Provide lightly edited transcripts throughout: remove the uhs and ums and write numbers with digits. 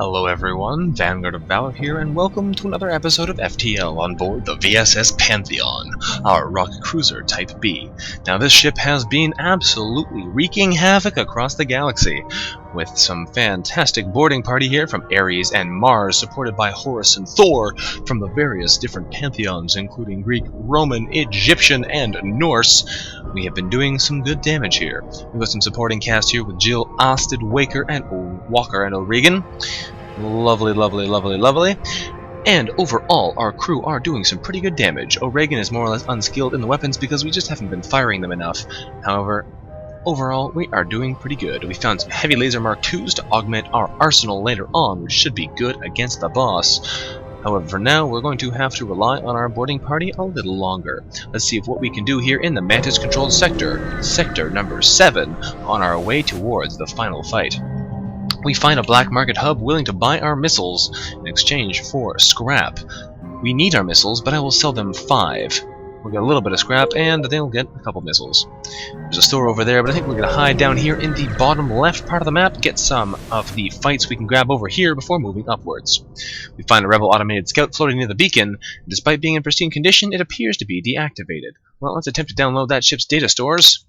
Hello everyone, VanguardOfValor here, and welcome to another episode of FTL on board the VSS Pantheon, our rocket cruiser Type B. Now this ship has been absolutely wreaking havoc across the galaxy, with some fantastic boarding party here from Ares and Mars, supported by Horus and Thor from the various different pantheons, including Greek, Roman, Egyptian, and Norse. We have been doing some good damage here. We've got some supporting cast here with Jill, Osted, Walker, and O'Regan. Lovely, lovely, lovely, lovely. And overall, our crew are doing some pretty good damage. O'Regan is more or less unskilled in the weapons because we just haven't been firing them enough. However, overall, we are doing pretty good. We found some heavy laser Mark IIs to augment our arsenal later on, which should be good against the boss. However, for now, we're going to have to rely on our boarding party a little longer. Let's see what we can do here in the Mantis-controlled sector, sector number 7, on our way towards the final fight. We find a black market hub willing to buy our missiles in exchange for scrap. We need our missiles, but I will sell them 5. We'll get a little bit of scrap, and they'll get a couple missiles. There's a store over there, but I think we're going to hide down here in the bottom left part of the map, get some of the fights we can grab over here before moving upwards. We find a rebel automated scout floating near the beacon, and despite being in pristine condition, it appears to be deactivated. Well, let's attempt to download that ship's data stores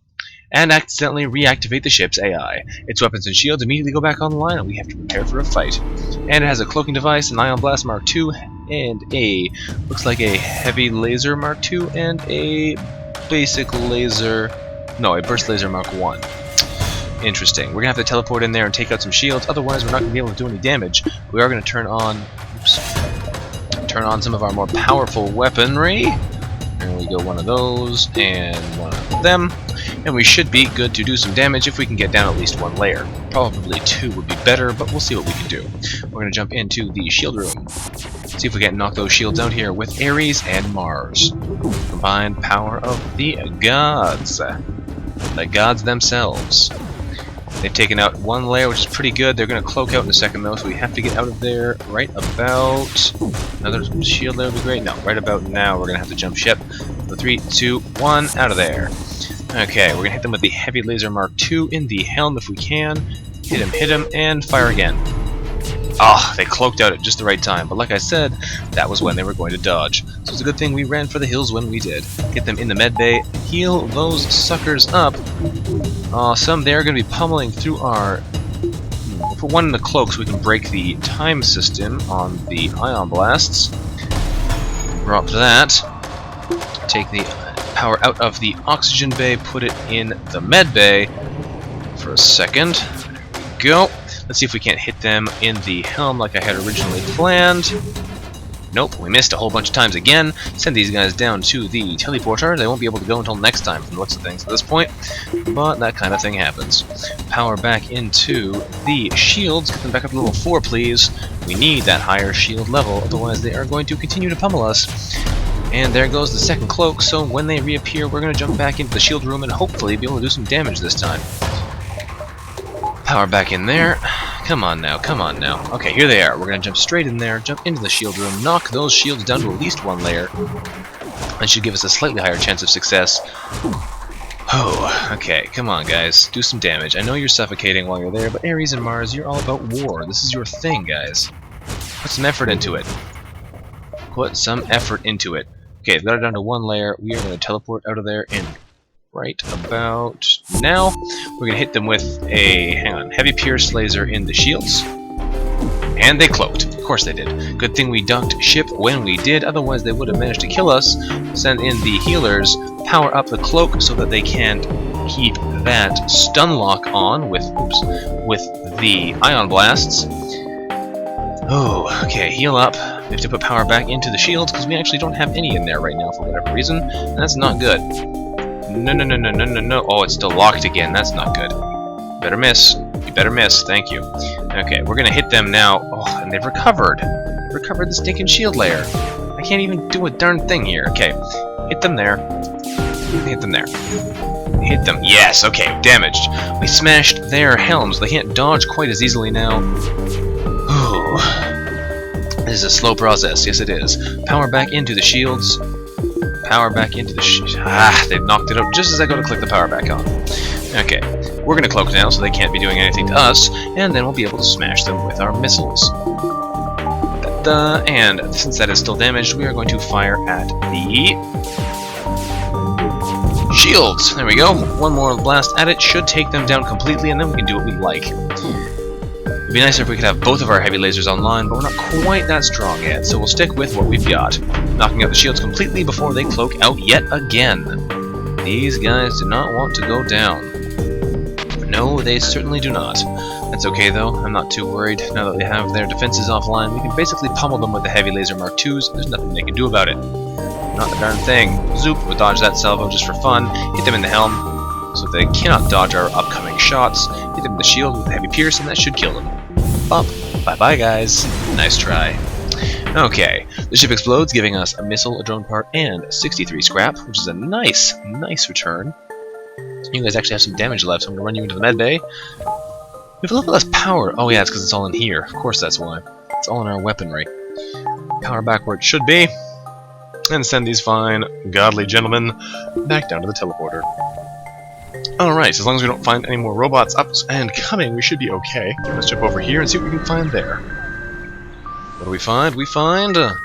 and accidentally reactivate the ship's AI. Its weapons and shields immediately go back online, and we have to prepare for a fight. And it has a cloaking device, an ion blast Mark II, and looks like a heavy laser Mark II, and a basic laser, no, a burst laser Mark I. Interesting. We're going to have to teleport in there and take out some shields, otherwise we're not going to be able to do any damage. We are going to turn on some of our more powerful weaponry. There we go, one of those, and one of them. And we should be good to do some damage if we can get down at least 1 layer. Probably 2 would be better, but we'll see what we can do. We're going to jump into the shield room. See if we can't knock those shields out here with Ares and Mars. Combined power of the gods. The gods themselves. They've taken out 1 layer, which is pretty good. They're going to cloak out in a second, though, so we have to get out of there right about... Another shield there would be great. No, right about now we're going to have to jump ship. So 3, 2, 1, out of there. Okay, we're going to hit them with the heavy laser Mark II in the helm if we can. Hit him, and fire again. Ah, they cloaked out at just the right time, but like I said, that was when they were going to dodge. So it's a good thing we ran for the hills when we did. Get them in the med bay, heal those suckers up. Some they're going to be pummeling through our... For one in the cloaks, we can break the time system on the ion blasts. Drop that. Take the power out of the oxygen bay, put it in the med bay for a second. There we go. Let's see if we can't hit them in the helm like I had originally planned. Nope, we missed a whole bunch of times again. Send these guys down to the teleporter. They won't be able to go until next time from the looks of things at this point, but that kind of thing happens. Power back into the shields. Get them back up to level 4, please. We need that higher shield level, otherwise they are going to continue to pummel us. And there goes the second cloak, so when they reappear, we're going to jump back into the shield room and hopefully be able to do some damage this time. Power back in there. Come on now, come on now. Okay, here they are. We're going to jump straight in there, jump into the shield room, knock those shields down to at least 1 layer. That should give us a slightly higher chance of success. Oh, okay, come on guys, do some damage. I know you're suffocating while you're there, but Ares and Mars, you're all about war. This is your thing, guys. Put some effort into it. Put some effort into it. Okay, we've got it down to 1 layer. We are going to teleport out of there in right about now. We're going to hit them with a, heavy pierce laser in the shields. And they cloaked. Of course they did. Good thing we docked ship when we did, otherwise they would have managed to kill us. Send in the healers, power up the cloak so that they can't keep that stun lock on with the ion blasts. Oh, okay, heal up. We have to put power back into the shields because we actually don't have any in there right now for whatever reason, and that's not good. No. Oh, it's still locked again. That's not good. Better miss. You better miss. Thank you. Okay, we're gonna hit them now. Oh, and they've recovered. They've recovered the stinking shield layer. I can't even do a darn thing here. Okay, hit them there. Hit them there. Hit them. Yes. Okay, damaged. We smashed their helms. They can't dodge quite as easily now. Ooh. This is a slow process. Yes, it is. Power back into the shields. Power back into the they've knocked it up just as I go to click the power back on. Okay, we're gonna cloak now so they can't be doing anything to us, and then we'll be able to smash them with our missiles. And since that is still damaged, we are going to fire at the shields. There we go. One more blast at it should take them down completely, and then we can do what we like. It'd be nicer if we could have both of our heavy lasers online, but we're not quite that strong yet, so we'll stick with what we've got. Knocking out the shields completely before they cloak out yet again. These guys do not want to go down. No, they certainly do not. That's okay though, I'm not too worried. Now that they have their defenses offline, we can basically pummel them with the heavy laser Mark IIs. There's nothing they can do about it. Not the darn thing. Zoop, we'll dodge that salvo just for fun, hit them in the helm, so they cannot dodge our upcoming shots, hit them in the shield with the heavy pierce, and that should kill them. Bump. Bye-bye, guys. Nice try. Okay, the ship explodes, giving us a missile, a drone part, and 63 scrap, which is a nice return. You guys actually have some damage left, so I'm going to run you into the medbay. We have a little bit less power. Oh yeah, it's because it's all in here. Of course that's why. It's all in our weaponry. Power back where it should be. And send these fine, godly gentlemen back down to the teleporter. Alright, as long as we don't find any more robots up and coming, we should be okay. Let's jump over here and see what we can find there. What do we find? We find a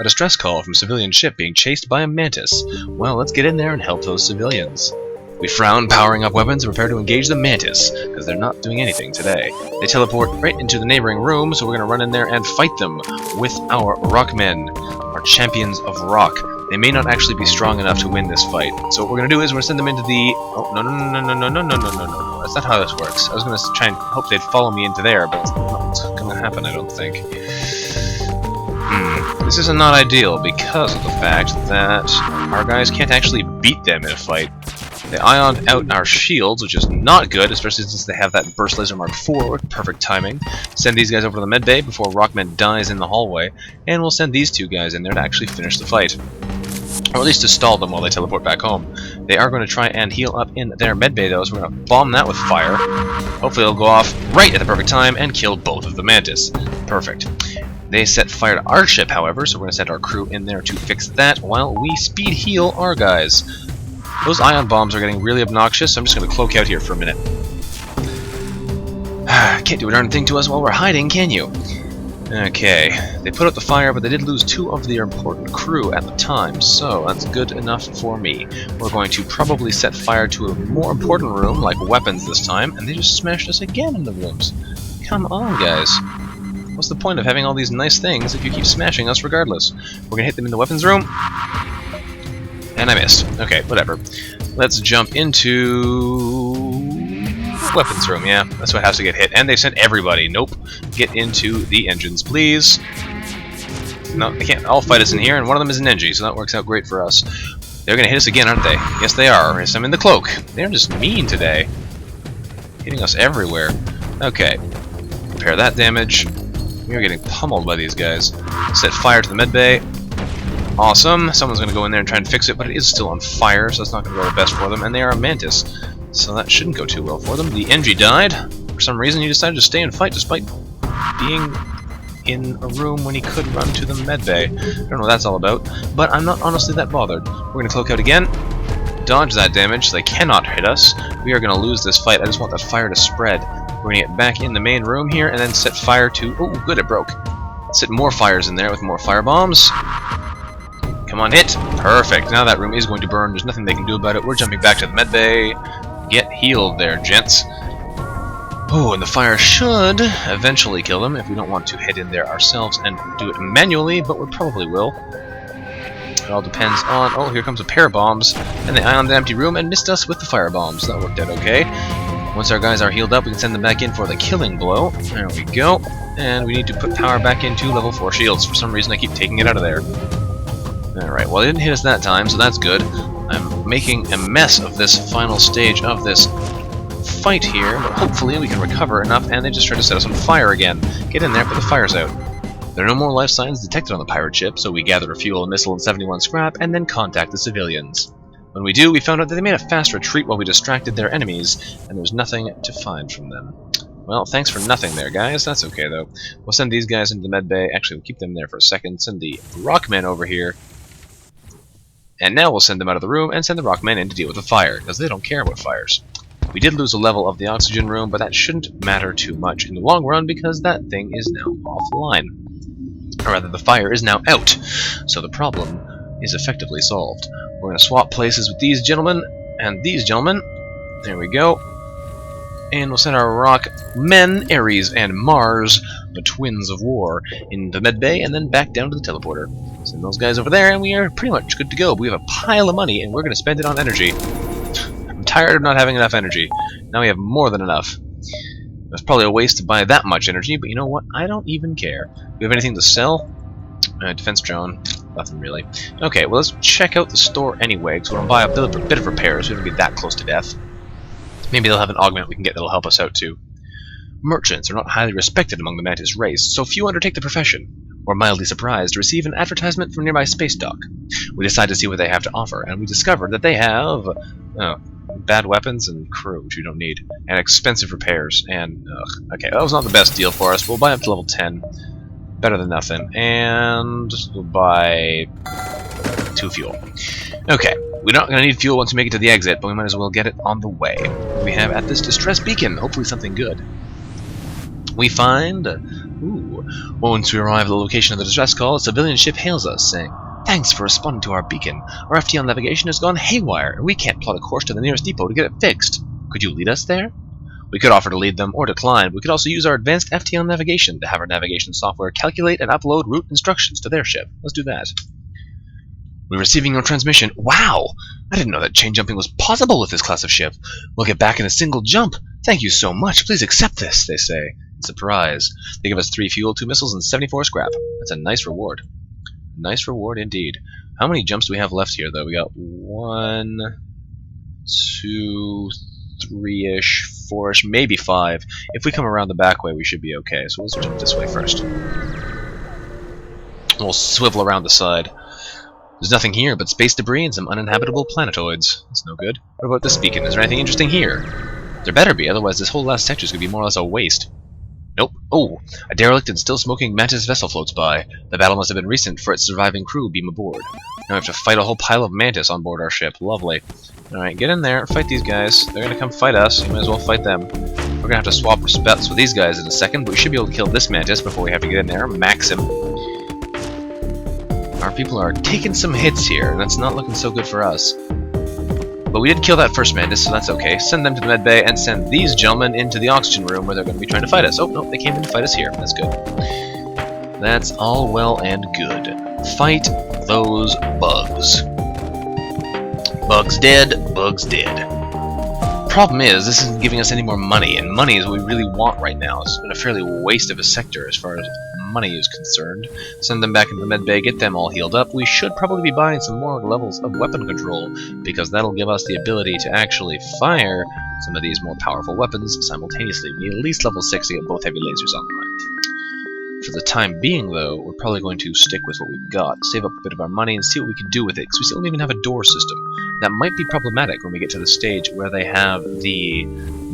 distress call from a civilian ship being chased by a mantis. Well, let's get in there and help those civilians. We frown, powering up weapons, and prepare to engage the mantis, because they're not doing anything today. They teleport right into the neighboring room, so we're going to run in there and fight them with our rockmen, our champions of rock. They may not actually be strong enough to win this fight. So what we're going to do is we're going to send them into the... Oh, no. That's not how this works. I was going to try and hope they'd follow me into there, but it's not going to happen, I don't think. This is not ideal because of the fact that our guys can't actually beat them in a fight. They ioned out our shields, which is not good, especially since they have that Burst Laser Mark IV with perfect timing. Send these guys over to the medbay before Rockman dies in the hallway, and we'll send these two guys in there to actually finish the fight. Or at least to stall them while they teleport back home. They are going to try and heal up in their medbay though, so we're going to bomb that with fire. Hopefully it'll go off right at the perfect time and kill both of the Mantis. Perfect. They set fire to our ship, however, so we're going to send our crew in there to fix that while we speed heal our guys. Those ion bombs are getting really obnoxious, so I'm just going to cloak out here for a minute. Can't do a darn thing to us while we're hiding, can you? Okay, they put out the fire, but they did lose two of their important crew at the time, so that's good enough for me. We're going to probably set fire to a more important room, like weapons this time, and they just smashed us again in the rooms. Come on, guys. What's the point of having all these nice things if you keep smashing us regardless? We're going to hit them in the weapons room. And I missed. Okay, whatever. Let's jump into... weapons room, yeah. That's what has to get hit. And they sent everybody. Nope. Get into the engines, please. No, they can't all fight us in here, and one of them is an NG, so that works out great for us. They're going to hit us again, aren't they? Yes, they are. Yes, I'm in the cloak. They're just mean today. Hitting us everywhere. Okay. Repair that damage. We are getting pummeled by these guys. Set fire to the medbay. Awesome. Someone's going to go in there and try and fix it, but it is still on fire, so that's not going to go the best for them. And they are a mantis, so that shouldn't go too well for them. The NG died. For some reason, he decided to stay and fight despite being in a room when he could run to the medbay. I don't know what that's all about, but I'm not honestly that bothered. We're going to cloak out again. Dodge that damage, so they cannot hit us. We are going to lose this fight. I just want that fire to spread. We're going to get back in the main room here and then set fire to... Oh, good, it broke. Set more fires in there with more fire bombs. Come on, hit! Perfect. Now that room is going to burn. There's nothing they can do about it. We're jumping back to the medbay. Get healed there, gents. Oh, and the fire should eventually kill them if we don't want to head in there ourselves and do it manually, but we probably will. It all depends on... Oh, here comes a pair of bombs. And they ioned the empty room and missed us with the fire bombs. That worked out okay. Once our guys are healed up, we can send them back in for the killing blow. There we go. And we need to put power back into level 4 shields. For some reason, I keep taking it out of there. Alright, well, they didn't hit us that time, so that's good. I'm making a mess of this final stage of this fight here, but hopefully we can recover enough, and they just tried to set us on fire again. Get in there, put the fires out. There are no more life signs detected on the pirate ship, so we gather a fuel, a missile, and 71 scrap, and then contact the civilians. When we do, we found out that they made a fast retreat while we distracted their enemies, and there's nothing to find from them. Well, thanks for nothing there, guys. That's okay, though. We'll send these guys into the medbay. Actually, we'll keep them there for a second. Send the Rockmen over here. And now we'll send them out of the room and send the Rockmen in to deal with the fire, because they don't care about fires. We did lose a level of the oxygen room, but that shouldn't matter too much in the long run because that thing is now offline. Or rather, the fire is now out, so the problem is effectively solved. We're going to swap places with these gentlemen and these gentlemen. There we go. And we'll send our rock men, Ares and Mars, the twins of war, into the medbay and then back down to the teleporter. Send those guys over there and we are pretty much good to go. We have a pile of money and we're going to spend it on energy. I'm tired of not having enough energy. Now we have more than enough. It was probably a waste to buy that much energy, but you know what? I don't even care. Do we have anything to sell? Defense drone. Nothing really. Okay, well let's check out the store anyway, because we're going to buy a bit of repairs. We don't get that close to death. Maybe they'll have an augment we can get that'll help us out too. Merchants are not highly respected among the Mantis race, so few undertake the profession. We're mildly surprised to receive an advertisement from nearby space dock. We decide to see what they have to offer, and we discovered that they have bad weapons and crew, which we don't need, and expensive repairs, and okay, that was not the best deal for us. We'll buy up to level 10. Better than nothing. And we'll buy 2 fuel. Okay, we're not going to need fuel once we make it to the exit, but we might as well get it on the way. We have at this distress beacon, hopefully something good. We find... Once we arrive at the location of the distress call, a civilian ship hails us, saying, "Thanks for responding to our beacon. Our FTL navigation has gone haywire, and we can't plot a course to the nearest depot to get it fixed. Could you lead us there?" We could offer to lead them or decline. We could also use our advanced FTL navigation to have our navigation software calculate and upload route instructions to their ship. Let's do that. We're receiving your transmission. Wow! I didn't know that chain jumping was possible with this class of ship. We'll get back in a single jump. Thank you so much. Please accept this, they say. Surprise. They give us 3 fuel, 2 missiles, and 74 scrap. That's a nice reward. Nice reward indeed. How many jumps do we have left here, though? We got 1, 2, 3-ish, 4-ish, maybe 5. If we come around the back way, we should be okay. So let's jump this way first. We'll swivel around the side. There's nothing here but space debris and some uninhabitable planetoids. That's no good. What about this beacon? Is there anything interesting here? There better be, otherwise this whole last sector is going to be more or less a waste. Nope. Oh, a derelict and still smoking Mantis vessel floats by. The battle must have been recent, for its surviving crew beam aboard. Now we have to fight a whole pile of Mantis on board our ship. Lovely. Alright, get in there, fight these guys. They're gonna come fight us, you might as well fight them. We're gonna have to swap respects with these guys in a second, but we should be able to kill this Mantis before we have to get in there, max him. Our people are taking some hits here, and that's not looking so good for us. But we did kill that first Mantis, so that's okay. Send them to the medbay, and send these gentlemen into the oxygen room where they're going to be trying to fight us. Oh, no, they came in to fight us here. That's good. That's all well and good. Fight those bugs. Bugs dead, bugs dead. Problem is, this isn't giving us any more money, and money is what we really want right now. It's been a fairly waste of a sector as far as money is concerned. Send them back into the medbay, get them all healed up. We should probably be buying some more levels of weapon control, because that'll give us the ability to actually fire some of these more powerful weapons simultaneously. We need at least level 6 to get both heavy lasers online. For the time being, though, we're probably going to stick with what we've got, save up a bit of our money, and see what we can do with it, because we still don't even have a door system. That might be problematic when we get to the stage where they have the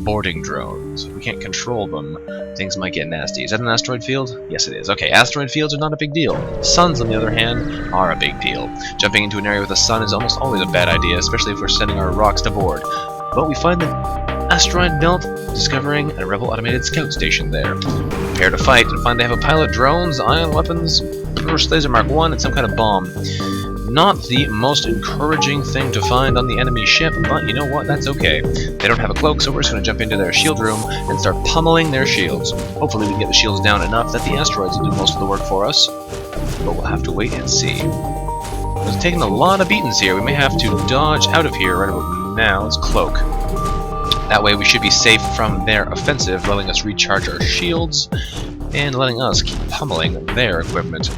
boarding drones. If we can't control them, things might get nasty. Is that an asteroid field? Yes, it is. Okay, asteroid fields are not a big deal. Suns, on the other hand, are a big deal. Jumping into an area with a sun is almost always a bad idea, especially if we're sending our rocks to board. But we find the asteroid belt, discovering a rebel automated scout station there. Prepare to fight and find they have a pile of drones, ion weapons, burst laser Mark 1, and some kind of bomb. Not the most encouraging thing to find on the enemy ship, but you know what, that's okay. They don't have a cloak, so we're just going to jump into their shield room and start pummeling their shields. Hopefully we can get the shields down enough that the asteroids will do most of the work for us, but we'll have to wait and see. We're taking a lot of beatings here. We may have to dodge out of here right about now. Let's cloak. That way we should be safe from their offensive, letting us recharge our shields and letting us keep pummeling their equipment.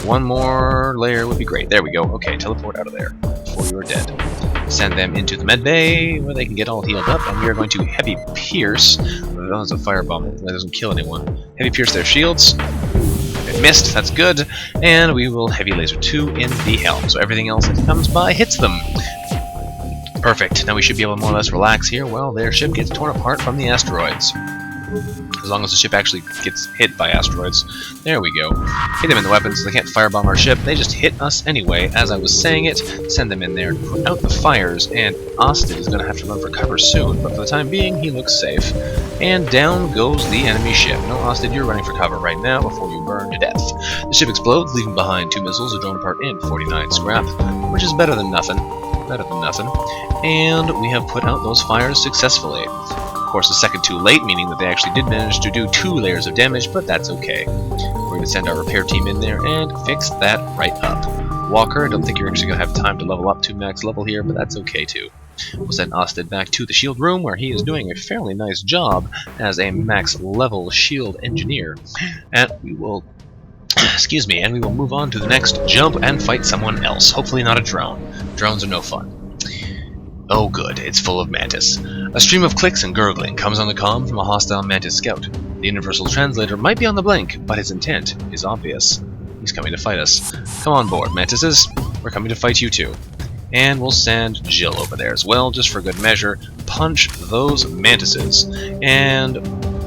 One more layer would be great. There we go. Okay, teleport out of there before you are dead. Send them into the medbay where they can get all healed up, and we are going to heavy pierce. That was a firebomb. That doesn't kill anyone. Heavy pierce their shields. It missed. That's good. And we will heavy laser 2 in the helm, so everything else that comes by hits them. Perfect. Now we should be able to more or less relax here while their ship gets torn apart from the asteroids. As long as the ship actually gets hit by asteroids. There we go. Hit them in the weapons so they can't firebomb our ship. They just hit us anyway. As I was saying it, send them in there to put out the fires, and Austin is going to have to run for cover soon, but for the time being, he looks safe. And down goes the enemy ship. No, Austin, you're running for cover right now before you burn to death. The ship explodes, leaving behind 2 missiles, a drone part, and 49 scrap, which is better than nothing. Better than nothing. And we have put out those fires successfully. Of course, a second too late, meaning that they actually did manage to do 2 layers of damage, but that's okay. We're going to send our repair team in there and fix that right up. Walker, I don't think you're actually going to have time to level up to max level here, but that's okay too. We'll send Osted back to the shield room, where he is doing a fairly nice job as a max level shield engineer. And we will... excuse me, and we will move on to the next jump and fight someone else. Hopefully not a drone. Drones are no fun. Oh good, it's full of mantis. A stream of clicks and gurgling comes on the comm from a hostile mantis scout. The universal translator might be on the blink, but his intent is obvious. He's coming to fight us. Come on board, mantises. We're coming to fight you too. And we'll send Jill over there as well, just for good measure. Punch those mantises. And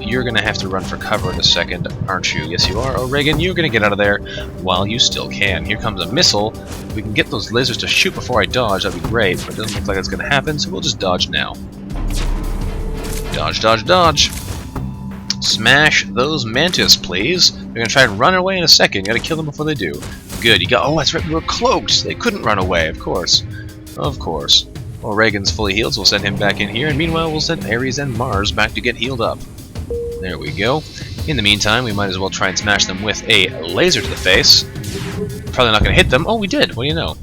you're going to have to run for cover in a second, aren't you? Yes, you are. Oh, Reagan, you're going to get out of there while you still can. Here comes a missile. If we can get those lasers to shoot before I dodge, that'd be great, but it doesn't look like it's going to happen, so we'll just dodge now. Dodge, dodge, dodge. Smash those mantis, please. They're going to try and run away in a second. You got to kill them before they do. Good, you got... oh, that's right, we were cloaked. They couldn't run away, of course. Of course. Well, Reagan's fully healed, so we'll send him back in here, and meanwhile we'll send Ares and Mars back to get healed up. There we go. In the meantime, we might as well try and smash them with a laser to the face. Probably not going to hit them. Oh, we did. What do you know?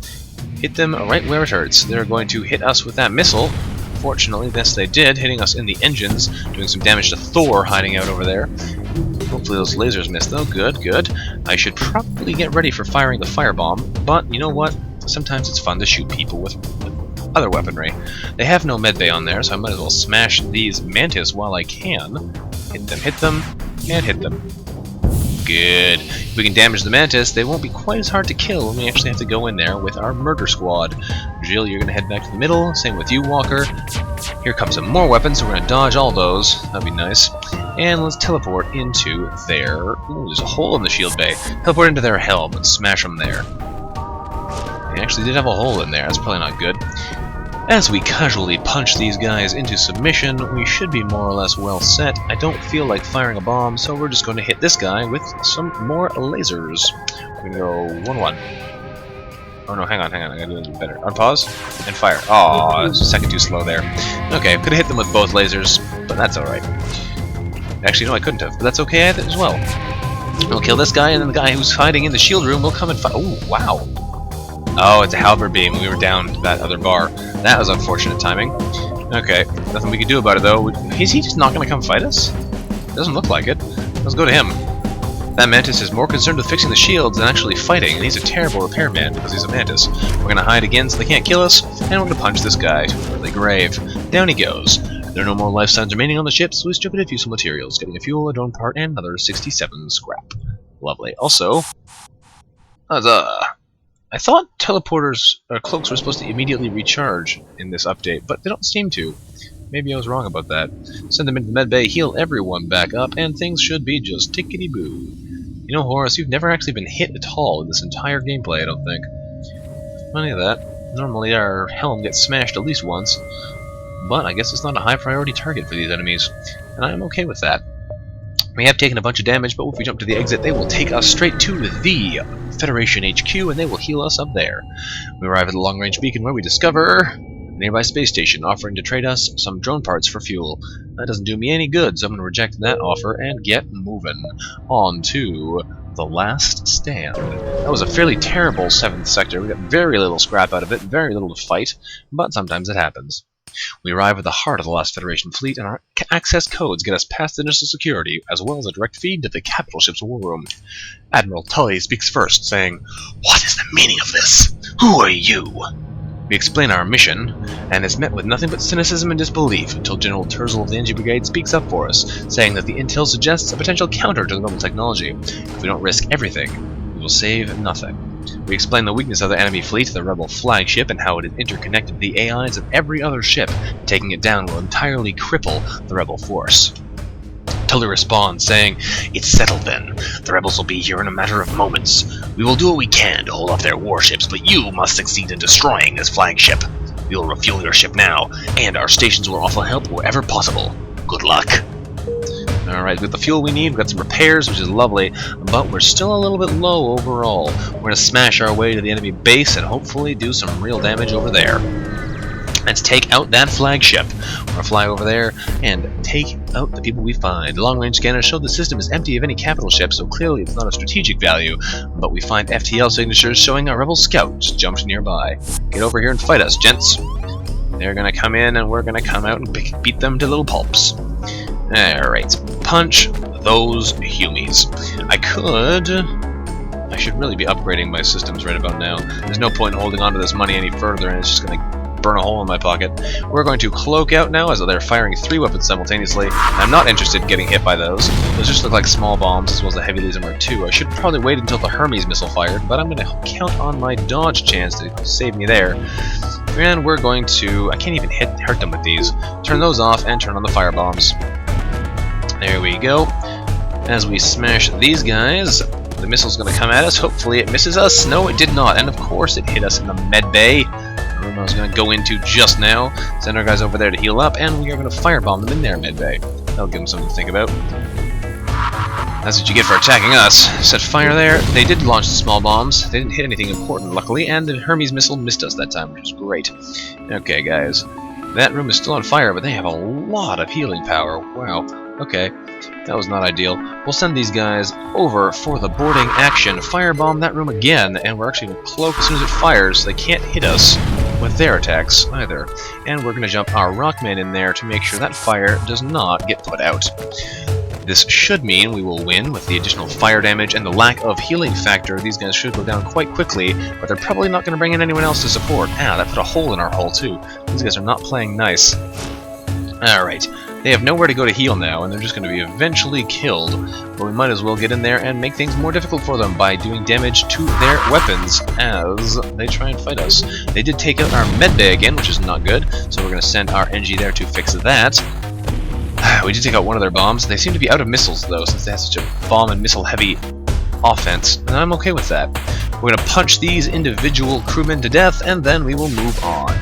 Hit them right where it hurts. They're going to hit us with that missile. Fortunately, yes, they did, hitting us in the engines, doing some damage to Thor hiding out over there. Hopefully those lasers missed, though. Good, good. I should probably get ready for firing the firebomb, but you know what? Sometimes it's fun to shoot people with other weaponry. They have no medbay on there, so I might as well smash these mantis while I can. Hit them, and hit them. Good. If we can damage the mantis, they won't be quite as hard to kill when we actually have to go in there with our murder squad. Jill, you're going to head back to the middle. Same with you, Walker. Here comes some more weapons, so we're going to dodge all those. That'd be nice. And let's teleport into their... ooh, there's a hole in the shield bay. Teleport into their helm and smash them there. They actually did have a hole in there. That's probably not good. As we casually punch these guys into submission, we should be more or less well set. I don't feel like firing a bomb, so we're just going to hit this guy with some more lasers. We're going to go 1-1. Oh no, hang on, I gotta do it better. Unpause, and fire. Aw, it's a second too slow there. Okay, could have hit them with both lasers, but that's alright. Actually, no, I couldn't have, but that's okay as well. We'll kill this guy, and then the guy who's hiding in the shield room will come and fight. Oh, wow. Oh, it's a halberd beam. We were down to that other bar. That was unfortunate timing. Okay, nothing we can do about it, though. Is he just not going to come fight us? Doesn't look like it. Let's go to him. That mantis is more concerned with fixing the shields than actually fighting, and he's a terrible repairman because he's a mantis. We're going to hide again so they can't kill us, and we're going to punch this guy to an early grave. Down he goes. There are no more life signs remaining on the ship, so we stripped it of useful materials, getting a fuel, a drone part, and another 67 scrap. Lovely. Also, I thought teleporters or cloaks were supposed to immediately recharge in this update, but they don't seem to. Maybe I was wrong about that. Send them into the medbay, heal everyone back up, and things should be just tickety-boo. You know, Horace, you've never actually been hit at all in this entire gameplay, I don't think. Funny of that. Normally our helm gets smashed at least once, but I guess it's not a high priority target for these enemies, and I'm okay with that. We have taken a bunch of damage, but if we jump to the exit, they will take us straight to the Federation HQ, and they will heal us up there. We arrive at the long-range beacon where we discover a nearby space station offering to trade us some drone parts for fuel. That doesn't do me any good, so I'm going to reject that offer and get moving on to the last stand. That was a fairly terrible 7th sector. We got very little scrap out of it, very little to fight, but sometimes it happens. We arrive at the heart of the last Federation fleet, and our access codes get us past the initial security, as well as a direct feed to the capital ship's war room. Admiral Tully speaks first, saying, "What is the meaning of this? Who are you?" We explain our mission, and is met with nothing but cynicism and disbelief until General Terzel of the NG Brigade speaks up for us, saying that the intel suggests a potential counter to the rebel technology. If we don't risk everything, we will save nothing. We explain the weakness of the enemy fleet, the rebel flagship, and how it is interconnected to the AIs of every other ship. Taking it down will entirely cripple the rebel force. Tully responds, saying, "It's settled then. The rebels will be here in a matter of moments. We will do what we can to hold off their warships, but you must succeed in destroying this flagship. We will refuel your ship now, and our stations will offer help wherever possible. Good luck." Alright, with the fuel we need, we've got some repairs, which is lovely, but we're still a little bit low overall. We're going to smash our way to the enemy base and hopefully do some real damage over there. Let's take out that flagship. We're going to fly over there and take out the people we find. The long-range scanners show the system is empty of any capital ships, so clearly it's not of strategic value, but we find FTL signatures showing a rebel scout just jumped nearby. Get over here and fight us, gents. They're going to come in and we're going to come out and beat them to little pulps. Alright, punch those humies. I should really be upgrading my systems right about now. There's no point in holding on to this money any further, and it's just going to burn a hole in my pocket. We're going to cloak out now, as they're firing 3 weapons simultaneously. I'm not interested in getting hit by those. Those just look like small bombs, as well as the heavy laser Mark II. I should probably wait until the Hermes missile fired, but I'm going to count on my dodge chance to save me there. And we're going to... I can't even hurt them with these. Turn those off and turn on the fire bombs. There we go. As we smash these guys, the missile's going to come at us. Hopefully it misses us. No, it did not. And of course it hit us in the med bay. The room I was going to go into just now. Send our guys over there to heal up, and we are going to firebomb them in their med bay. That'll give them something to think about. That's what you get for attacking us. Set fire there. They did launch the small bombs. They didn't hit anything important, luckily, and the Hermes missile missed us that time, which was great. Okay, guys. That room is still on fire, but they have a lot of healing power. Wow. Okay, that was not ideal. We'll send these guys over for the boarding action. Firebomb that room again, and we're actually going to cloak as soon as it fires, so they can't hit us with their attacks either. And we're going to jump our Rockman in there to make sure that fire does not get put out. This should mean we will win with the additional fire damage and the lack of healing factor. These guys should go down quite quickly, but they're probably not going to bring in anyone else to support. Ah, that put a hole in our hull too. These guys are not playing nice. Alright. They have nowhere to go to heal now, and they're just going to be eventually killed. But we might as well get in there and make things more difficult for them by doing damage to their weapons as they try and fight us. They did take out our medbay again, which is not good, so we're going to send our NG there to fix that. We did take out one of their bombs. They seem to be out of missiles, though, since they have such a bomb and missile-heavy offense, and I'm okay with that. We're going to punch these individual crewmen to death, and then we will move on.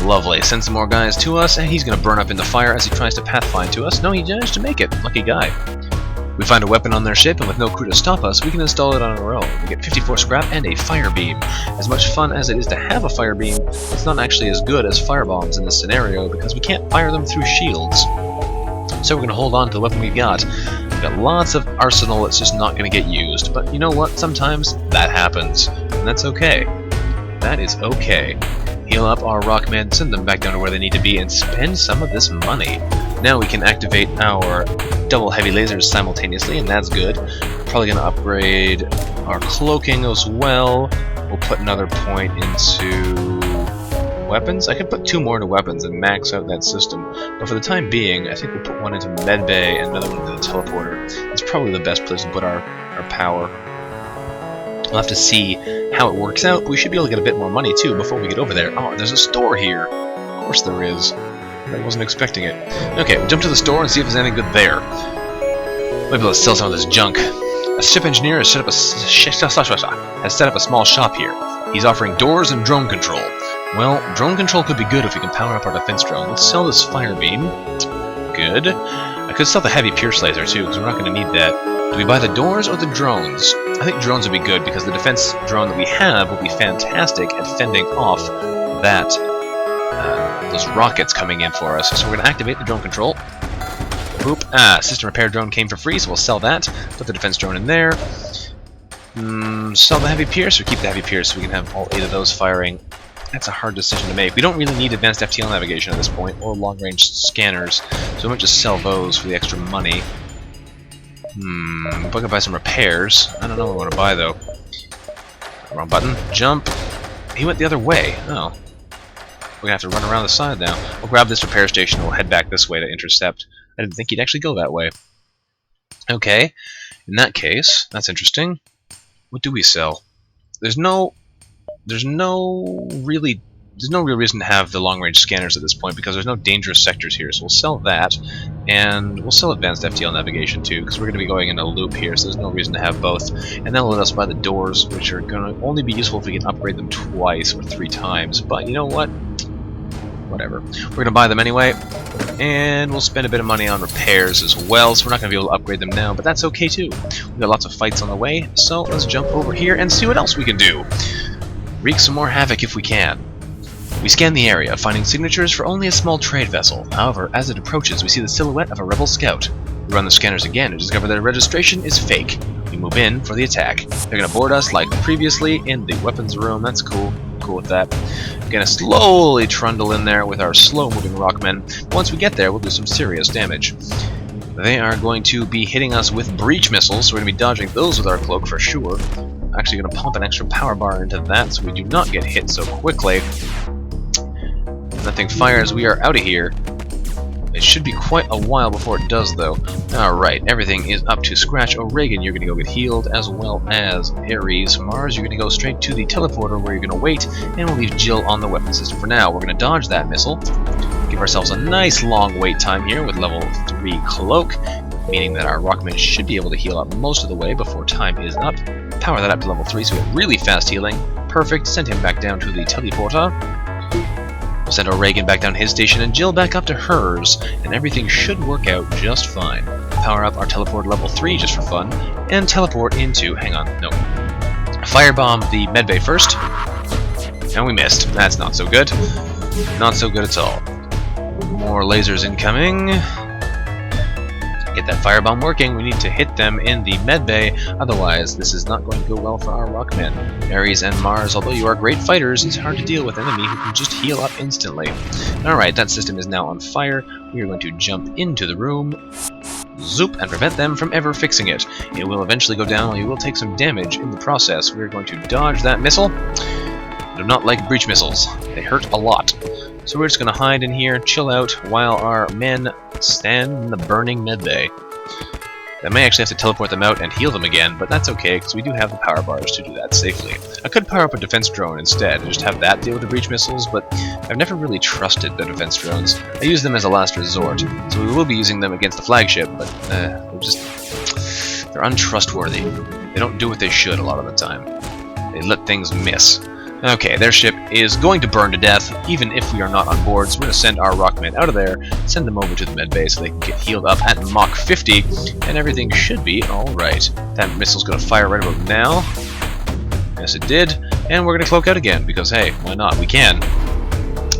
Lovely. Send some more guys to us, and he's going to burn up in the fire as he tries to pathfind to us. No, he managed to make it. Lucky guy. We find a weapon on their ship, and with no crew to stop us, we can install it on our own. We get 54 scrap and a fire beam. As much fun as it is to have a fire beam, it's not actually as good as firebombs in this scenario, because we can't fire them through shields. So we're going to hold on to the weapon we've got. We've got lots of arsenal that's just not going to get used. But you know what? Sometimes that happens. And that's okay. That is okay. Heal up our Rockmen, send them back down to where they need to be, and spend some of this money. Now we can activate our double heavy lasers simultaneously, and that's good. Probably going to upgrade our cloaking as well. We'll put another point into weapons. I could put 2 more into weapons and max out that system, but for the time being, I think we'll put one into medbay and another one into the teleporter. That's probably the best place to put our power. We'll have to see how it works out, but we should be able to get a bit more money too before we get over there. Oh, there's a store here. Of course there is. I wasn't expecting it. Okay, we'll jump to the store and see if there's anything good there. Might be able to sell some of this junk. A ship engineer has set up a small shop here. He's offering doors and drone control. Well, drone control could be good if we can power up our defense drone. Let's sell this fire beam. Good. I could sell the heavy pierce laser too, because we're not going to need that. Do we buy the doors or the drones? I think drones would be good, because the defense drone that we have will be fantastic at fending off that those rockets coming in for us. So we're going to activate the drone control. Boop. System repair drone came for free, so we'll sell that. Put the defense drone in there. Sell the heavy pierce, or keep the heavy pierce so we can have all 8 of those firing. That's a hard decision to make. We don't really need advanced FTL navigation at this point, or long-range scanners, so we might just sell those for the extra money. I'm going to buy some repairs. I don't know what I want to buy, though. Wrong button. Jump. He went the other way. Oh. We're going to have to run around the side now. We'll grab this repair station and we'll head back this way to intercept. I didn't think he'd actually go that way. Okay. In that case, that's interesting. What do we sell? There's no real reason to have the long-range scanners at this point, because there's no dangerous sectors here, so we'll sell that. And we'll still advanced FTL navigation too, because we're going to be going in a loop here, so there's no reason to have both. And that'll let us buy the doors, which are going to only be useful if we can upgrade them twice or 3 times. But you know what? Whatever. We're going to buy them anyway, and we'll spend a bit of money on repairs as well, so we're not going to be able to upgrade them now, but that's okay too. We've got lots of fights on the way, so let's jump over here and see what else we can do. Wreak some more havoc if we can. We scan the area, finding signatures for only a small trade vessel. However, as it approaches, we see the silhouette of a rebel scout. We run the scanners again and discover that the registration is fake. We move in for the attack. They're going to board us like previously in the weapons room. That's cool. Cool with that. Gonna slowly trundle in there with our slow-moving rockmen. Once we get there, we'll do some serious damage. They are going to be hitting us with breach missiles, so we're going to be dodging those with our cloak for sure. I'm actually going to pump an extra power bar into that so we do not get hit so quickly. Nothing fires, we are out of here. It should be quite a while before it does, though. Alright, everything is up to scratch. O'Regan, you're going to go get healed, as well as Ares. Mars, you're going to go straight to the teleporter where you're going to wait, and we'll leave Jill on the weapon system for now. We're going to dodge that missile, give ourselves a nice long wait time here with level 3 cloak, meaning that our rockmen should be able to heal up most of the way before time is up. Power that up to level 3 so we have really fast healing. Perfect, send him back down to the teleporter. Send O'Regan back down his station and Jill back up to hers, and everything should work out just fine. Power up our teleport level 3 just for fun, and teleport into, firebomb the medbay first, and we missed. That's not so good. Not so good at all. More lasers incoming. Get that firebomb working, we need to hit them in the medbay, otherwise this is not going to go well for our rockmen. Ares and Mars, although you are great fighters, it's hard to deal with an enemy who can just heal up instantly. Alright, that system is now on fire. We are going to jump into the room, zoop, and prevent them from ever fixing it. It will eventually go down, you will take some damage in the process. We are going to dodge that missile. I do not like breach missiles. They hurt a lot. So we're just going to hide in here, chill out, while our men stand in the burning medbay. I may actually have to teleport them out and heal them again, but that's okay, because we do have the power bars to do that safely. I could power up a defense drone instead, and just have that deal with the breach missiles, but I've never really trusted the defense drones. I use them as a last resort, so we will be using them against the flagship, but they're untrustworthy. They don't do what they should a lot of the time. They let things miss. Okay, their ship is going to burn to death, even if we are not on board, so we're going to send our rockmen out of there, send them over to the medbay so they can get healed up at Mach 50, and everything should be alright. That missile's going to fire right about now. Yes, it did. And we're going to cloak out again, because hey, why not? We can.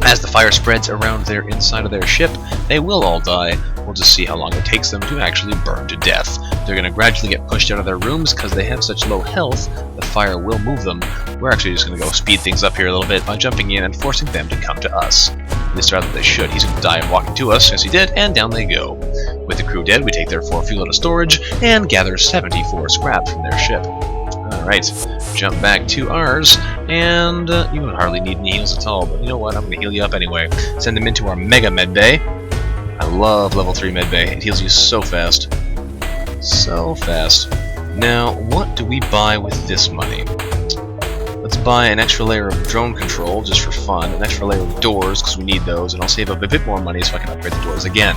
As the fire spreads around their inside of their ship, they will all die. We'll just see how long it takes them to actually burn to death. They're going to gradually get pushed out of their rooms because they have such low health, the fire will move them. We're actually just going to go speed things up here a little bit by jumping in and forcing them to come to us. At least rather they should. He's going to die and walking to us, as he did, and down they go. With the crew dead, we take their 4 fuel out of storage and gather 74 scrap from their ship. Alright, jump back to ours, and you don't hardly need any heals at all, but you know what, I'm going to heal you up anyway. Send them into our Mega Medbay. I love level 3 Medbay, it heals you so fast. So fast. Now, what do we buy with this money? Let's buy an extra layer of drone control, just for fun, an extra layer of doors, because we need those, and I'll save up a bit more money so I can upgrade the doors again.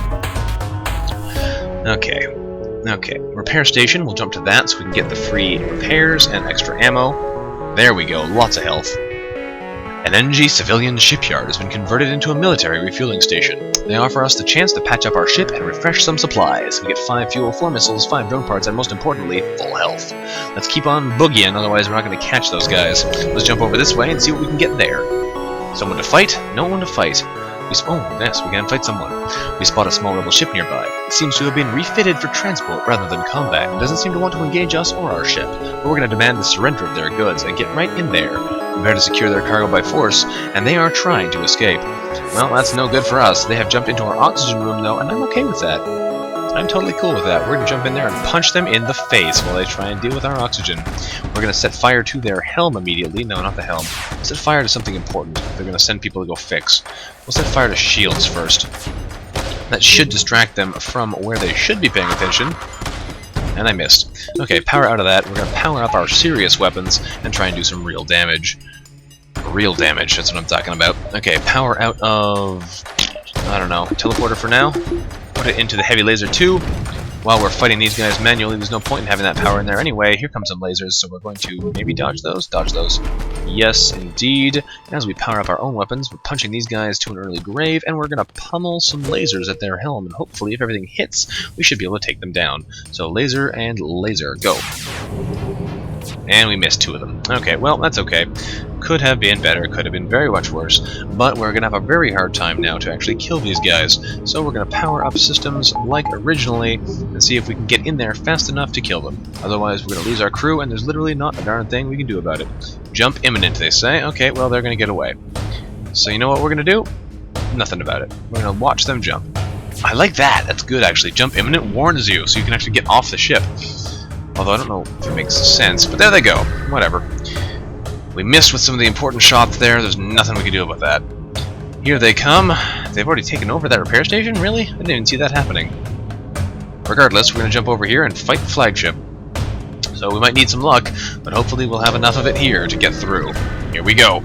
Okay, repair station, we'll jump to that so we can get the free repairs and extra ammo. There we go, lots of health. An NG civilian shipyard has been converted into a military refueling station. They offer us the chance to patch up our ship and refresh some supplies. We get 5 fuel, 4 missiles, 5 drone parts, and most importantly, full health. Let's keep on boogieing, otherwise we're not going to catch those guys. Let's jump over this way and see what we can get there. Someone to fight? No one to fight. Oh, yes, we can fight someone. We spot a small rebel ship nearby. It seems to have been refitted for transport rather than combat, and doesn't seem to want to engage us or our ship. But we're going to demand the surrender of their goods and get right in there. Prepare to secure their cargo by force, and they are trying to escape. Well, that's no good for us. They have jumped into our oxygen room, though, and I'm okay with that. I'm totally cool with that. We're going to jump in there and punch them in the face while they try and deal with our oxygen. We're going to set fire to their helm immediately. No, not the helm. Set fire to something important. They're going to send people to go fix. We'll set fire to shields first. That should distract them from where they should be paying attention. And I missed. Okay, power out of that. We're going to power up our serious weapons and try and do some real damage. Real damage, that's what I'm talking about. Okay, power out of... I don't know, teleporter for now? put it into the heavy laser too. While we're fighting these guys manually, there's no point in having that power in there anyway. Here comes some lasers, so we're going to maybe dodge those? Dodge those. Yes, indeed. As we power up our own weapons, we're punching these guys to an early grave, and we're going to pummel some lasers at their helm, and hopefully, if everything hits, we should be able to take them down. So laser and laser, go. And we missed 2 of them. Okay, well, that's okay. Could have been better, could have been very much worse, but we're going to have a very hard time now to actually kill these guys. So we're going to power up systems like originally and see if we can get in there fast enough to kill them. Otherwise, we're going to lose our crew, and there's literally not a darn thing we can do about it. Jump imminent, they say. Okay, well, they're going to get away. So you know what we're going to do? Nothing about it. We're going to watch them jump. I like that. That's good, actually. Jump imminent warns you, so you can actually get off the ship. Although I don't know if it makes sense, but there they go. Whatever. We missed with some of the important shots there. There's nothing we can do about that. Here they come. They've already taken over that repair station? Really? I didn't even see that happening. Regardless, we're going to jump over here and fight the flagship. So we might need some luck, but hopefully we'll have enough of it here to get through. Here we go.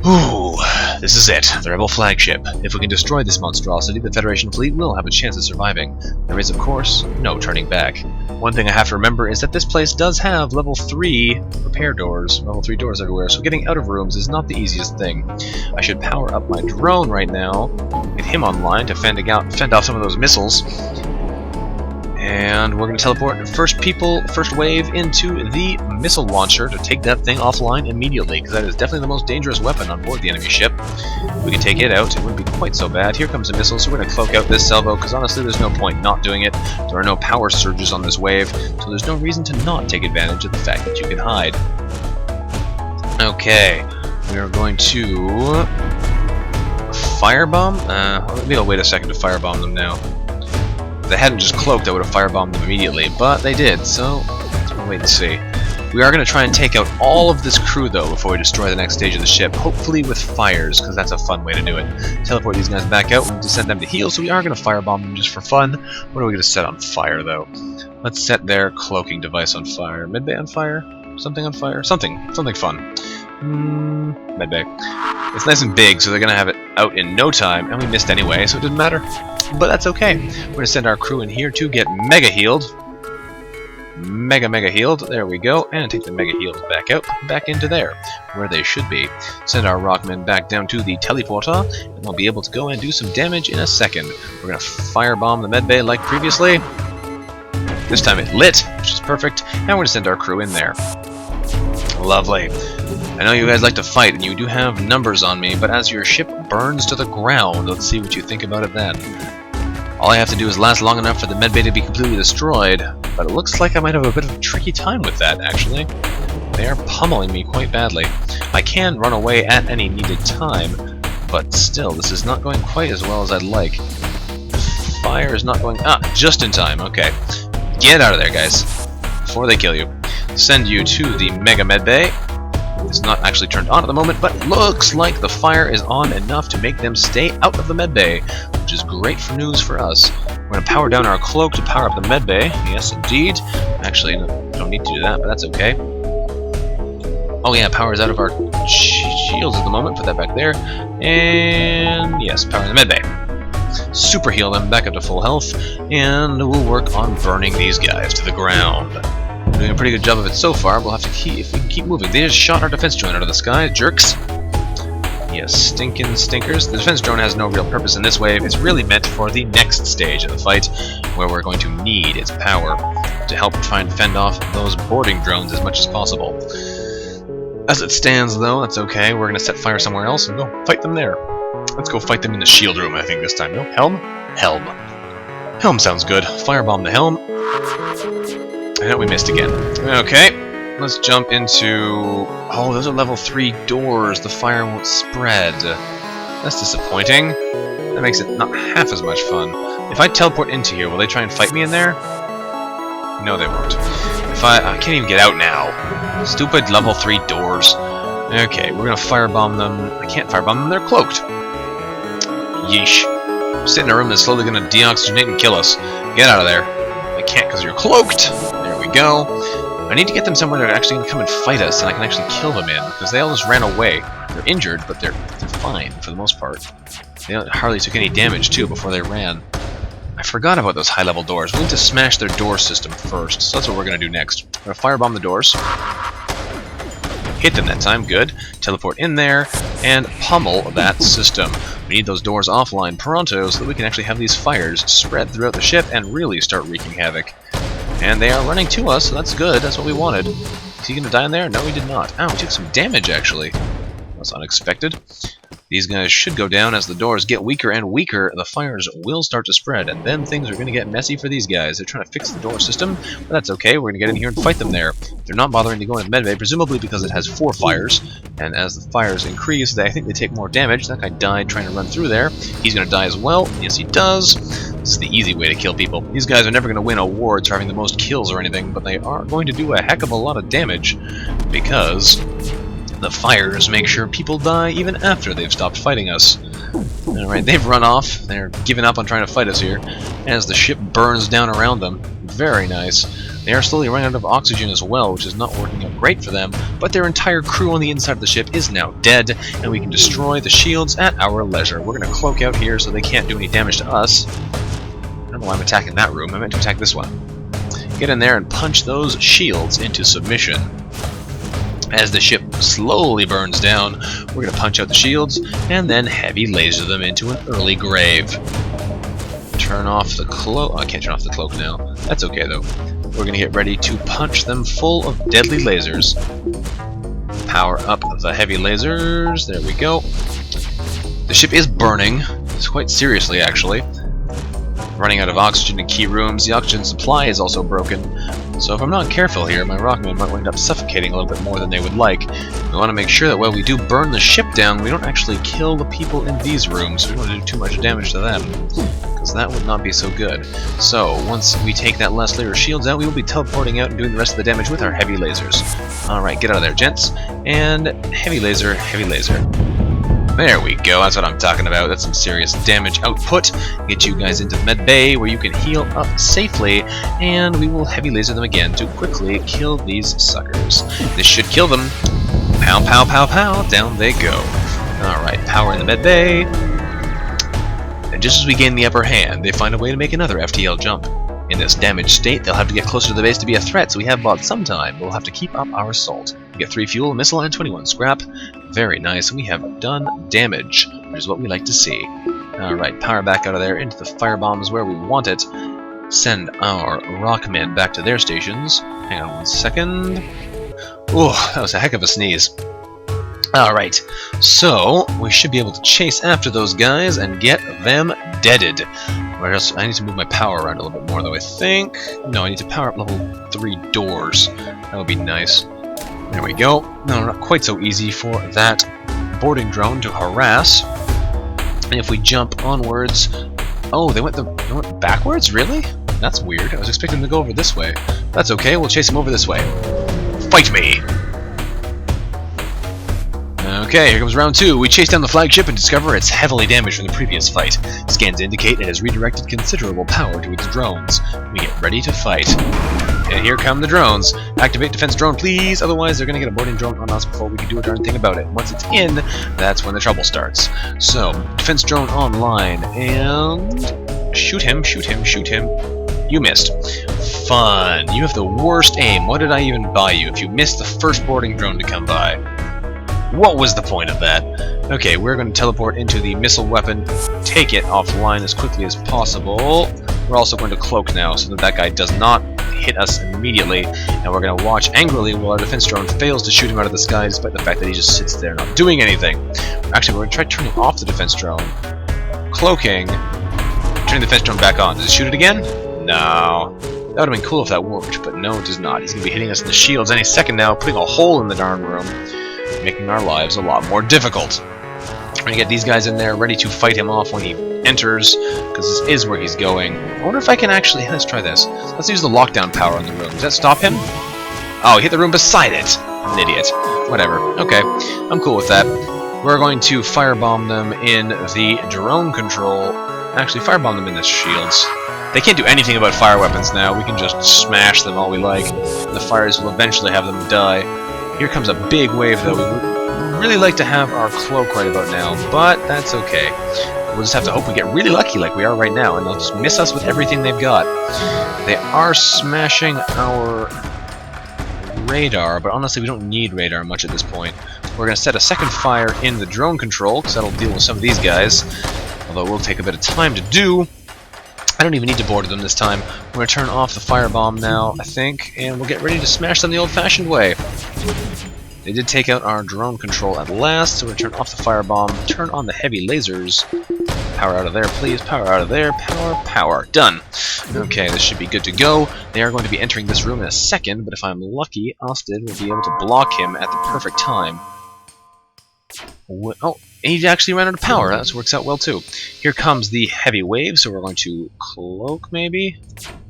Ooh, this is it, the Rebel flagship. If we can destroy this monstrosity, the Federation fleet will have a chance of surviving. There is, of course, no turning back. One thing I have to remember is that this place does have level 3 repair doors, level 3 doors everywhere, so getting out of rooms is not the easiest thing. I should power up my drone right now, get him online to fend off some of those missiles. And we're going to teleport first wave into the missile launcher to take that thing offline immediately, because that is definitely the most dangerous weapon on board the enemy ship. If we can take it out, it wouldn't be quite so bad. Here comes a missile, so we're going to cloak out this salvo, because honestly there's no point not doing it. There are no power surges on this wave, so there's no reason to not take advantage of the fact that you can hide. Okay, we are going to firebomb? Maybe I'll wait a second to firebomb them now. If they hadn't just cloaked, I would have firebombed them immediately, but they did, so we'll wait and see. We are going to try and take out all of this crew, though, before we destroy the next stage of the ship, hopefully with fires, because that's a fun way to do it. Teleport these guys back out, we need to send them to heal, so we are going to firebomb them just for fun. What are we going to set on fire, though? Let's set their cloaking device on fire. Medbay on fire? Something on fire? Something fun. Medbay. It's nice and big, so they're going to have it out in no time, and we missed anyway, so it didn't matter. But that's okay. We're going to send our crew in here to get mega healed. Mega healed. There we go. And take the mega heals back out, back into there, where they should be. Send our rockmen back down to the teleporter, and they'll be able to go and do some damage in a second. We're going to firebomb the medbay like previously. This time it lit, which is perfect. And we're going to send our crew in there. Lovely. I know you guys like to fight, and you do have numbers on me, but as your ship burns to the ground, let's see what you think about it then. All I have to do is last long enough for the medbay to be completely destroyed, but it looks like I might have a bit of a tricky time with that, actually. They are pummeling me quite badly. I can run away at any needed time, but still, this is not going quite as well as I'd like. Fire is not going... just in time, okay. Get out of there, guys, before they kill you. Send you to the Mega Medbay. It's not actually turned on at the moment, but looks like the fire is on enough to make them stay out of the medbay, which is great for news for us. We're going to power down our cloak to power up the medbay. Yes, indeed. Actually, no, don't need to do that, but that's okay. Oh yeah, power is out of our shields at the moment. Put that back there. And yes, power in the medbay. Super heal them back up to full health, and we'll work on burning these guys to the ground. We're doing a pretty good job of it so far. We'll have to keep moving. They just shot our defense drone out of the sky, jerks. Yes, stinking stinkers. The defense drone has no real purpose in this wave. It's really meant for the next stage of the fight, where we're going to need its power to help try and fend off those boarding drones as much as possible. As it stands, though, that's okay. We're going to set fire somewhere else and go fight them there. Let's go fight them in the shield room, I think, this time. No? Helm? Helm. Helm sounds good. Firebomb the helm. I know we missed again. Okay, let's jump into... Oh, those are level 3 doors. The fire won't spread. That's disappointing. That makes it not half as much fun. If I teleport into here, will they try and fight me in there? No, they won't. If I can't even get out now. Stupid level 3 doors. Okay, we're gonna firebomb them. I can't firebomb them, they're cloaked. Yeesh. I'm sitting in a room that's slowly gonna deoxygenate and kill us. Get out of there. I can't because you're cloaked. There we go. I need to get them somewhere that are actually going to come and fight us, and I can actually kill them in, because they all just ran away. They're injured, but they're fine for the most part. They hardly took any damage too before they ran. forgot about those high-level doors. We need to smash their door system first, so that's what we're going to do next. We're going to firebomb the doors. Hit them that time, good. Teleport in there, and pummel that system. We need those doors offline pronto so that we can actually have these fires spread throughout the ship and really start wreaking havoc. And they are running to us, so that's good. That's what we wanted. Is he going to die in there? No, he did not. Ow, he took some damage, actually. That's unexpected. These guys should go down as the doors get weaker and weaker. The fires will start to spread, and then things are going to get messy for these guys. They're trying to fix the door system, but that's okay. We're going to get in here and fight them there. They're not bothering to go into medbay, presumably because it has 4 fires, and as the fires increase, I think they take more damage. That guy died trying to run through there. He's going to die as well. Yes, he does. This is the easy way to kill people. These guys are never going to win awards for having the most kills or anything, but they are going to do a heck of a lot of damage because the fires make sure people die even after they've stopped fighting us. Alright, they've run off. They're giving up on trying to fight us here as the ship burns down around them. Very nice. They are slowly running out of oxygen as well, which is not working out great for them, but their entire crew on the inside of the ship is now dead, and we can destroy the shields at our leisure. We're going to cloak out here so they can't do any damage to us. I don't know why I'm attacking that room. I meant to attack this one. Get in there and punch those shields into submission. As the ship slowly burns down, we're going to punch out the shields and then heavy laser them into an early grave. Turn off the cloak. Oh, I can't turn off the cloak now. That's okay though. We're going to get ready to punch them full of deadly lasers. Power up the heavy lasers. There we go. The ship is burning. It's quite seriously actually. Running out of oxygen in key rooms. The oxygen supply is also broken. So if I'm not careful here, my rockmen might wind up suffocating a little bit more than they would like. We want to make sure that while we do burn the ship down, we don't actually kill the people in these rooms. We don't want to do too much damage to them, because that would not be so good. So once we take that last layer of shields out, we will be teleporting out and doing the rest of the damage with our heavy lasers. Alright, get out of there, gents. And heavy laser, heavy laser. There we go, that's what I'm talking about. That's some serious damage output. Get you guys into med bay where you can heal up safely, and we will heavy laser them again to quickly kill these suckers. This should kill them. Pow, pow, pow, pow, down they go. Alright, power in the med bay. And just as we gain the upper hand, they find a way to make another FTL jump. In this damaged state, they'll have to get closer to the base to be a threat, so we have bought some time. We'll have to keep up our assault. We get 3 fuel, missile, and 21 scrap. Very nice, and we have done damage, which is what we like to see. Alright, power back out of there into the firebombs where we want it. Send our rockmen back to their stations. Hang on 1 second. Ooh, that was a heck of a sneeze. Alright, so we should be able to chase after those guys and get them deaded. I need to move my power around a little bit more, though, I think. No, I need to power up level 3 doors. That would be nice. There we go. No, not quite so easy for that boarding drone to harass. And if we jump onwards... Oh, they went backwards? Really? That's weird. I was expecting them to go over this way. That's okay, we'll chase them over this way. Fight me! Okay, here comes round 2. We chase down the flagship and discover it's heavily damaged from the previous fight. Scans indicate it has redirected considerable power to its drones. We get ready to fight. And here come the drones. Activate defense drone, please, otherwise they're going to get a boarding drone on us before we can do a darn thing about it. Once it's in, that's when the trouble starts. So, defense drone online, and... Shoot him, shoot him, shoot him. You missed. Fun. You have the worst aim. What did I even buy you if you missed the first boarding drone to come by? What was the point of that? Okay, we're going to teleport into the missile weapon, take it offline as quickly as possible. We're also going to cloak now so that that guy does not hit us immediately, and we're going to watch angrily while our defense drone fails to shoot him out of the sky despite the fact that he just sits there not doing anything. Actually, we're going to try turning off the defense drone. Cloaking. Turning the defense drone back on. Does it shoot it again? No. That would have been cool if that worked, but no, it does not. He's going to be hitting us in the shields any second now, putting a hole in the darn room, making our lives a lot more difficult. We're going to get these guys in there ready to fight him off when he enters, because this is where he's going. I wonder if I can actually... Let's try this. Let's use the lockdown power in the room. Does that stop him? Oh, he hit the room beside it. I'm an idiot. Whatever. Okay. I'm cool with that. We're going to firebomb them in the drone control. Actually, firebomb them in the shields. They can't do anything about fire weapons now. We can just smash them all we like. The fires will eventually have them die. Here comes a big wave, though. We would really like to have our cloak right about now, but that's okay. We'll just have to hope we get really lucky like we are right now, and they'll just miss us with everything they've got. They are smashing our radar, but honestly we don't need radar much at this point. We're going to set a second fire in the drone control, because that'll deal with some of these guys, although it will take a bit of time to do. I don't even need to board them this time. We're going to turn off the firebomb now, I think, and we'll get ready to smash them the old-fashioned way. They did take out our drone control at last, so we're going to turn off the firebomb, turn on the heavy lasers. Power out of there, please. Power out of there. Power, power. Done. Okay, this should be good to go. They are going to be entering this room in a second, but if I'm lucky, Austin will be able to block him at the perfect time. Oh, he actually ran out of power. That works out well, too. Here comes the heavy wave, so we're going to cloak, maybe?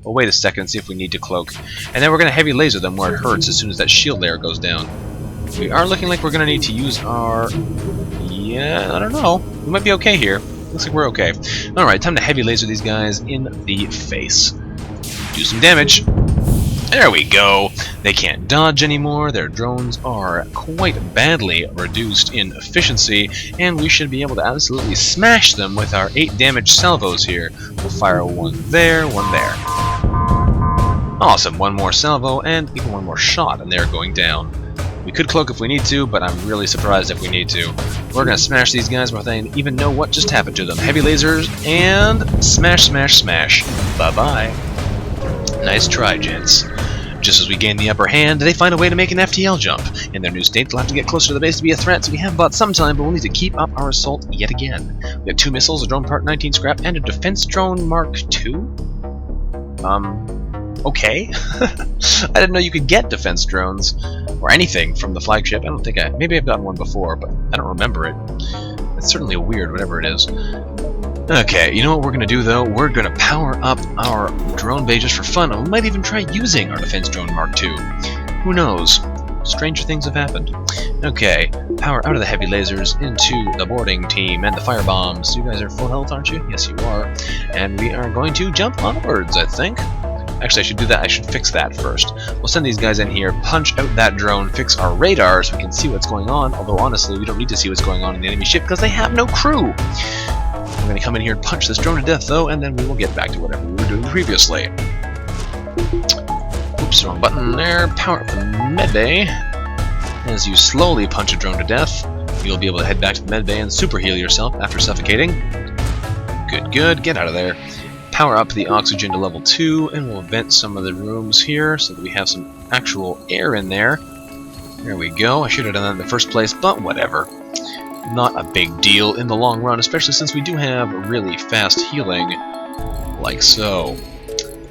Well, wait a second, see if we need to cloak. And then we're going to heavy laser them where it hurts as soon as that shield layer goes down. We are looking like we're going to need to use our... Yeah, I don't know. We might be okay here. Looks like we're okay. Alright, time to heavy laser these guys in the face. Do some damage. There we go. They can't dodge anymore. Their drones are quite badly reduced in efficiency, and we should be able to absolutely smash them with our 8 damage salvos here. We'll fire one there, one there. Awesome. One more salvo, and even one more shot, and they're going down. We could cloak if we need to, but I'm really surprised if we need to. We're going to smash these guys before they even know what just happened to them. Heavy lasers, and smash, smash, smash. Bye-bye. Nice try, gents. Just as we gain the upper hand, they find a way to make an FTL jump. In their new state, they'll have to get closer to the base to be a threat, so we have bought some time, but we'll need to keep up our assault yet again. We have 2 missiles, a drone part 19 scrap, and a defense drone Mark II? Okay. I didn't know you could get defense drones, or anything, from the flagship. I don't think maybe I've gotten one before, but I don't remember it. It's certainly weird, whatever it is. Okay, you know what we're going to do, though? We're going to power up our drone bay just for fun, and we might even try using our defense drone Mark II. Who knows? Stranger things have happened. Okay, power out of the heavy lasers into the boarding team and the firebombs. You guys are full health, aren't you? Yes, you are. And we are going to jump onwards, I think. Actually, I should do that. I should fix that first. We'll send these guys in here, punch out that drone, fix our radar so we can see what's going on, although honestly, we don't need to see what's going on in the enemy ship because they have no crew. We're going to come in here and punch this drone to death, though, and then we will get back to whatever we were doing previously. Oops, wrong button there. Power up the medbay. As you slowly punch a drone to death, you'll be able to head back to the medbay and super heal yourself after suffocating. Good, good. Get out of there. Power up the oxygen to level 2, and we'll vent some of the rooms here so that we have some actual air in there. There we go. I should have done that in the first place, but whatever. Not a big deal in the long run, especially since we do have really fast healing, like so.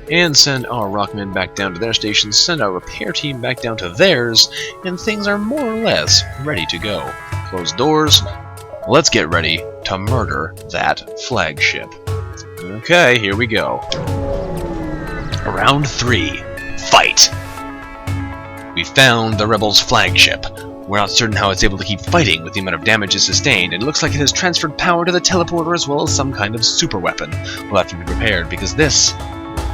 And send our rockmen back down to their stations, send our repair team back down to theirs, and things are more or less ready to go. Close doors. Let's get ready to murder that flagship. Okay, here we go. Round 3. Fight! We found the Rebels' flagship. We're not certain how it's able to keep fighting with the amount of damage it sustained, and it looks like it has transferred power to the teleporter as well as some kind of super weapon. We'll have to be prepared, because this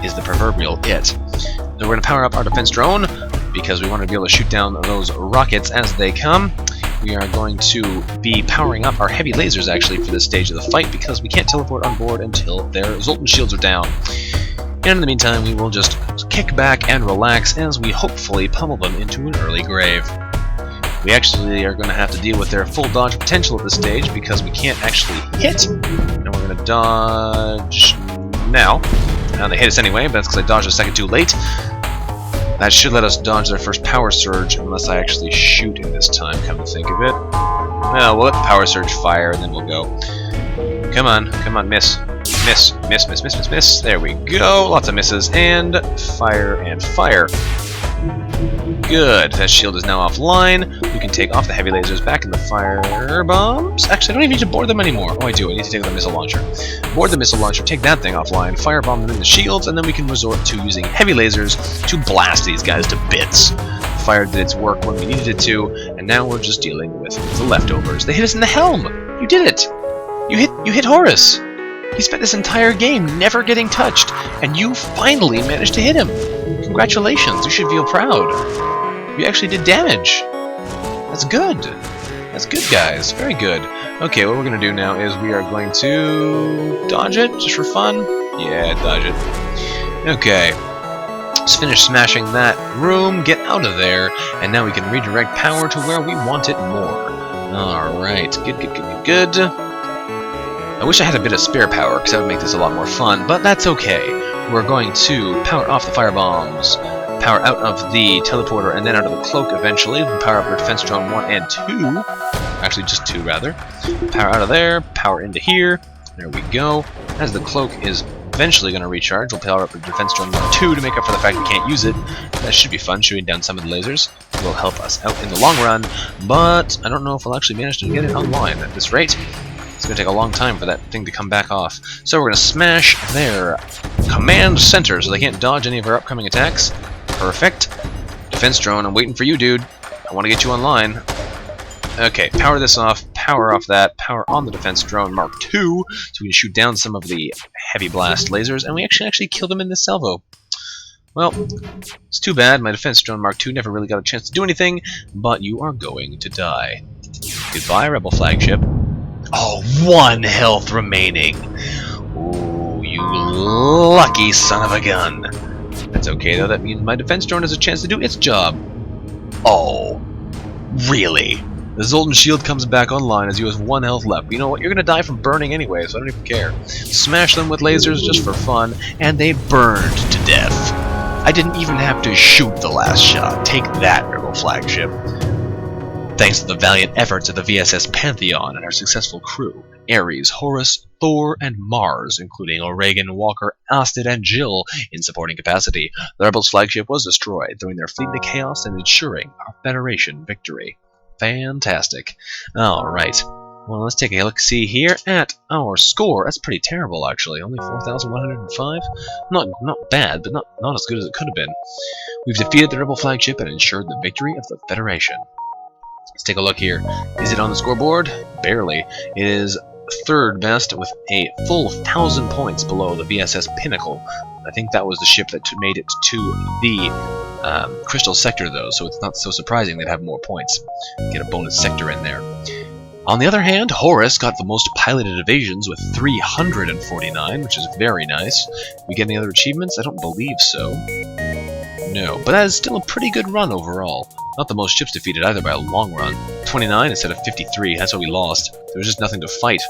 is the proverbial it. So we're going to power up our defense drone, because we want to be able to shoot down those rockets as they come. We are going to be powering up our heavy lasers, actually, for this stage of the fight, because we can't teleport on board until their Zoltan shields are down. And in the meantime, we will just kick back and relax as we hopefully pummel them into an early grave. We actually are going to have to deal with their full dodge potential at this stage, because we can't actually hit. And we're going to dodge now. Now they hit us anyway, but that's because I dodged a second too late. That should let us dodge their first power surge, unless I actually shoot in this time, come to think of it. Well, we'll let the power surge fire, and then we'll go. Come on, miss. Miss, miss, miss, miss, miss, miss. There we go. Lots of misses, and fire, and fire. Good. That shield is now offline. We can take off the heavy lasers, back in the fire bombs. Actually, I don't even need to board them anymore. Oh, I do. I need to take the missile launcher. Board the missile launcher, take that thing offline, firebomb them in the shields, and then we can resort to using heavy lasers to blast these guys to bits. The fire did its work when we needed it to, and now we're just dealing with the leftovers. They hit us in the helm! You did it! You hit Horus! He spent this entire game never getting touched, and you finally managed to hit him! Congratulations, you should feel proud. You actually did damage. That's good. That's good, guys. Very good. Okay, what we're going to do now is we are going to dodge it, just for fun. Yeah, dodge it. Okay. Let's finish smashing that room, get out of there, and now we can redirect power to where we want it more. Alright, good. I wish I had a bit of spare power, because that would make this a lot more fun, but that's okay. We're going to power off the firebombs, power out of the teleporter, and then out of the cloak eventually. We'll power up our defense drone 1 and 2. Actually, just 2, rather. Power out of there, power into here. There we go. As the cloak is eventually going to recharge, we'll power up our defense drone 2 to make up for the fact we can't use it. That should be fun, shooting down some of the lasers. Will help us out in the long run, but I don't know if we'll actually manage to get it online at this rate. It's going to take a long time for that thing to come back off. So we're going to smash their command center so they can't dodge any of our upcoming attacks. Perfect. Defense drone, I'm waiting for you, dude. I want to get you online. Okay, power this off, power off that, power on the defense drone Mark II, so we can shoot down some of the heavy blast lasers, and we actually kill them in this salvo. Well, it's too bad. My defense drone Mark II never really got a chance to do anything, but you are going to die. Goodbye, Rebel flagship. Oh, 1 health remaining. Ooh, you lucky son of a gun. That's okay, though. That means my defense drone has a chance to do its job. Oh, really? The Zoltan shield comes back online as you have 1 health left. But you know what? You're going to die from burning anyway, so I don't even care. Smash them with lasers just for fun, and they burned to death. I didn't even have to shoot the last shot. Take that, Rebel flagship. Thanks to the valiant efforts of the VSS Pantheon and our successful crew, Ares, Horus, Thor, and Mars, including O'Regan, Walker, Astrid, and Jill, in supporting capacity, the Rebels' flagship was destroyed, throwing their fleet into chaos and ensuring our Federation victory. Fantastic. Alright. Well, let's take a look-see here at our score. That's pretty terrible, actually. Only 4,105? Not bad, but not as good as it could have been. We've defeated the Rebel flagship and ensured the victory of the Federation. Let's take a look here. Is it on the scoreboard? Barely. It is 3rd best with a full 1,000 points below the VSS Pinnacle. I think that was the ship that made it to the Crystal Sector, though, so it's not so surprising they'd have more points. Get a bonus sector in there. On the other hand, Horus got the most piloted evasions with 349, which is very nice. We get any other achievements? I don't believe so. No, but that is still a pretty good run overall. Not the most ships defeated either by a long run. 29 instead of 53, that's why we lost. There was just nothing to fight.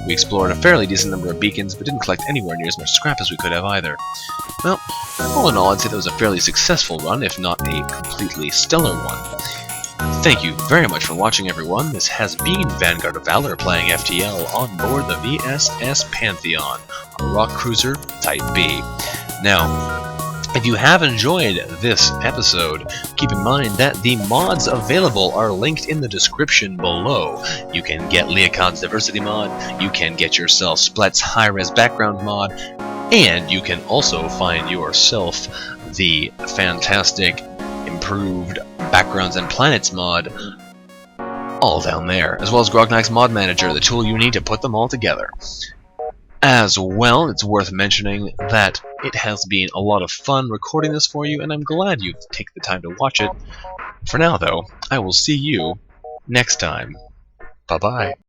We explored a fairly decent number of beacons, but didn't collect anywhere near as much scrap as we could have either. Well, all in all, I'd say that was a fairly successful run, if not a completely stellar one. Thank you very much for watching, everyone. This has been Vanguard of Valor playing FTL on board the VSS Pantheon, a rock cruiser Type B. Now, if you have enjoyed this episode, keep in mind that the mods available are linked in the description below. You can get Leocon's DiversityMod, you can get yourself Splette's high-res background mod, and you can also find yourself the fantastic improved backgrounds and planets mod all down there, as well as Grognak's mod manager, the tool you need to put them all together. As well, it's worth mentioning that it has been a lot of fun recording this for you, and I'm glad you've taken the time to watch it. For now, though, I will see you next time. Bye-bye.